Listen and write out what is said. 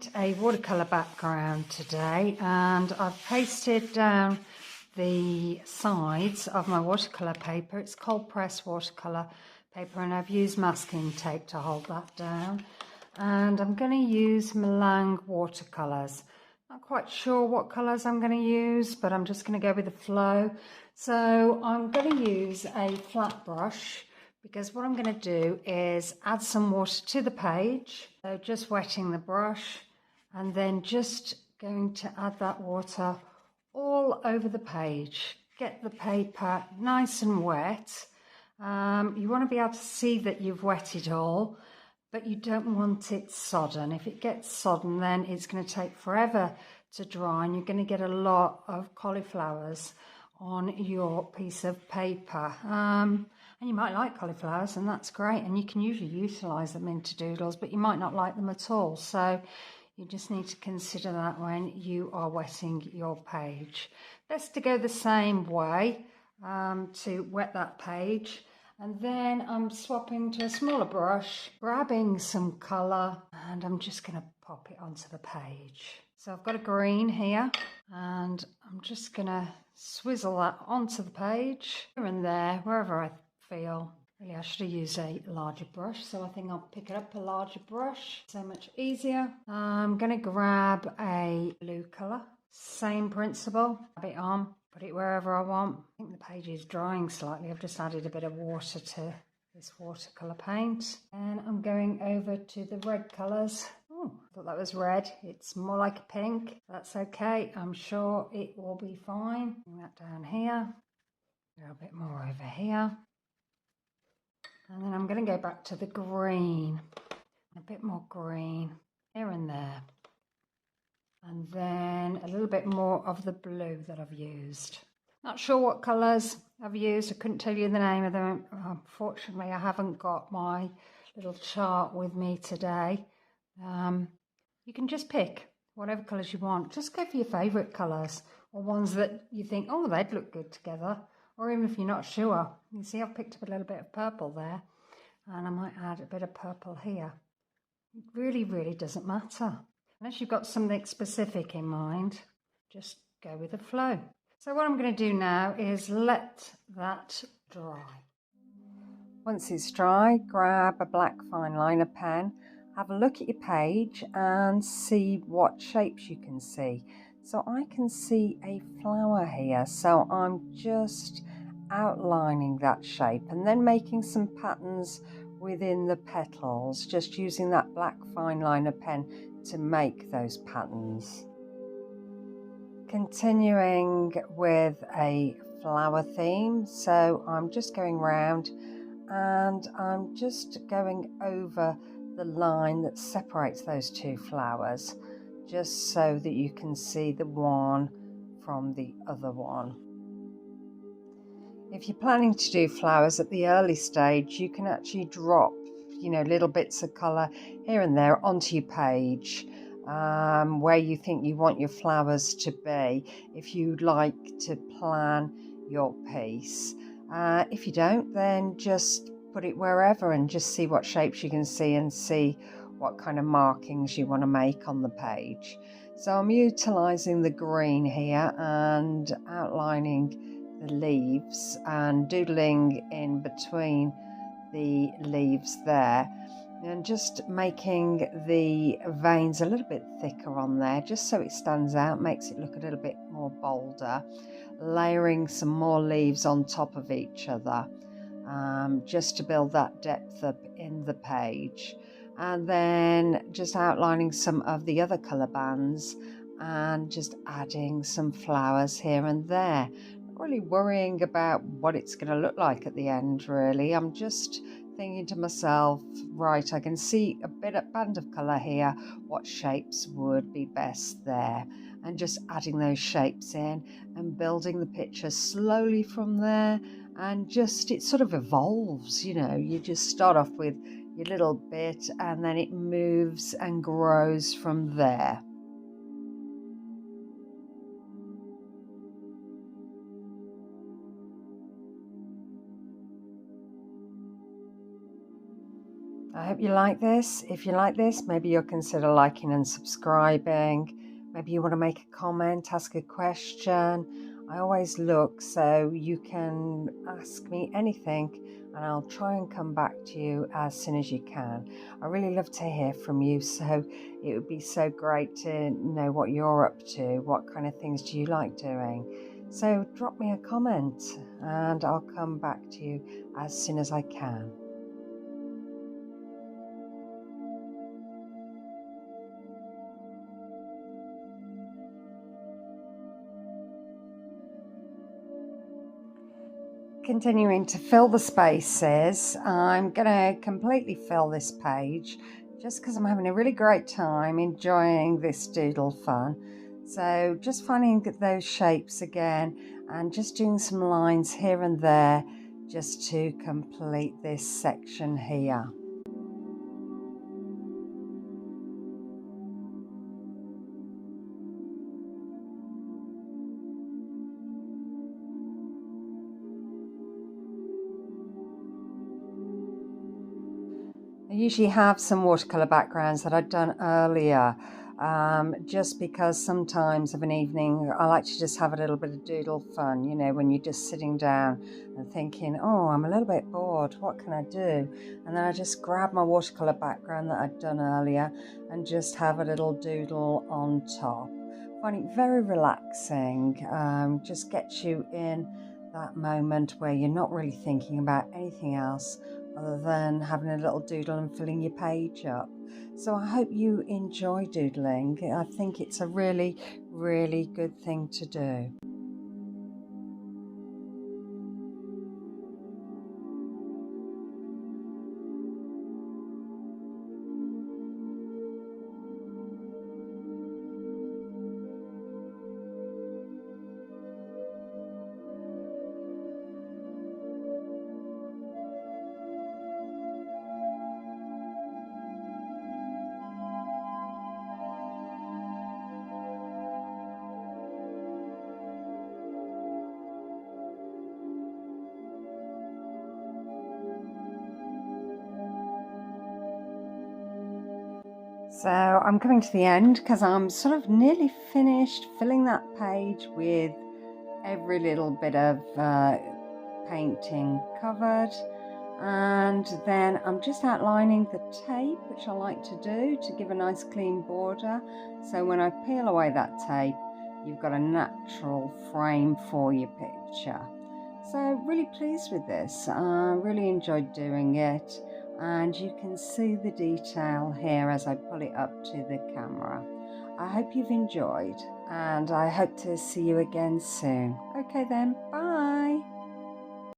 paint a watercolour background today, and I've pasted down the sides of my watercolour paper. It's cold press watercolour paper, and I've used masking tape to hold that down. And I'm going to use Meiliang Watercolors. Not quite sure what colours I'm going to use, but I'm just going to go with the flow. So I'm going to use a flat brush, because what I'm going to do is add some water to the page. So just wetting the brush and then just going to add that water all over the page. Get the paper nice and wet. You want to be able to see that you've wet it all, but you don't want it sodden. If it gets sodden, then it's going to take forever to dry, and you're going to get a lot of cauliflowers on your piece of paper. And you might like cauliflowers, and that's great, and you can usually utilise them into doodles, but you might not like them at all. So you just need to consider that when you are wetting your page. Best to go the same way to wet that page. And then I'm swapping to a smaller brush, grabbing some colour, and I'm just going to pop it onto the page. So I've got a green here, and I'm just going to swizzle that onto the page, here and there, wherever I feel. Really, I should have used a larger brush, so I think I'll pick it up a larger brush. So much easier. I'm going to grab a blue colour. Same principle. Grab it on, put it wherever I want. I think the page is drying slightly. I've just added a bit of water to this watercolour paint. And I'm going over to the red colours. Oh, I thought that was red. It's more like a pink. That's okay. I'm sure it will be fine. Bring that down here. A bit more over here. And then I'm going to go back to the green, a bit more green here and there. And then a little bit more of the blue that I've used. Not sure what colours I've used. I couldn't tell you the name of them. Unfortunately, I haven't got my little chart with me today. You can just pick whatever colours you want. Just go for your favourite colours, or ones that you think, oh, they'd look good together. Or even if you're not sure. You see, I've picked up a little bit of purple there, and I might add a bit of purple here. It really, really doesn't matter. Unless you've got something specific in mind, just go with the flow. So what I'm going to do now is let that dry. Once it's dry, grab a black fine liner pen, have a look at your page and see what shapes you can see. So I can see a flower here, so I'm just outlining that shape and then making some patterns within the petals, just using that black fine liner pen to make those patterns. Continuing with a flower theme, so I'm just going round and I'm just going over the line that separates those two flowers, just so that you can see the one from the other one. If you're planning to do flowers at the early stage, you can actually drop, little bits of colour here and there onto your page, where you think you want your flowers to be, if you'd like to plan your piece. If you don't, then just put it wherever and just see what shapes you can see and see what kind of markings you want to make on the page. So I'm utilising the green here and outlining the leaves and doodling in between the leaves there, and just making the veins a little bit thicker on there, just so it stands out, makes it look a little bit more bolder. Layering some more leaves on top of each other, just to build that depth up in the page. And then just outlining some of the other colour bands and just adding some flowers here and there. Not really worrying about what it's going to look like at the end, really. I'm just thinking to myself, right, I can see a band of colour here, what shapes would be best there, and just adding those shapes in and building the picture slowly from there. And just, it sort of evolves, you just start off with your little bit and then it moves and grows from there. I hope you like this. If you like this, maybe you'll consider liking and subscribing. Maybe you want to make a comment, ask a question. I always look, so you can ask me anything and I'll try and come back to you as soon as you can. I really love to hear from you, so it would be so great to know what you're up to. What kind of things do you like doing? So drop me a comment and I'll come back to you as soon as I can. Continuing to fill the spaces, I'm going to completely fill this page just because I'm having a really great time enjoying this doodle fun. So just finding those shapes again and just doing some lines here and there just to complete this section here. I usually have some watercolour backgrounds that I've done earlier, just because sometimes of an evening I like to just have a little bit of doodle fun, you know, when you're just sitting down and thinking, oh, I'm a little bit bored, what can I do? And then I just grab my watercolour background that I'd done earlier and just have a little doodle on top. I find it very relaxing, just gets you in that moment where you're not really thinking about anything else other than having a little doodle and filling your page up. So I hope you enjoy doodling. I think it's a really, really good thing to do. So I'm coming to the end because I'm sort of nearly finished filling that page with every little bit of painting covered, and then I'm just outlining the tape, which I like to do to give a nice clean border, so when I peel away that tape you've got a natural frame for your picture. So really pleased with this. I really enjoyed doing it, and you can see the detail here as I pull it up to the camera. I hope you've enjoyed, and I hope to see you again soon. Okay then, bye.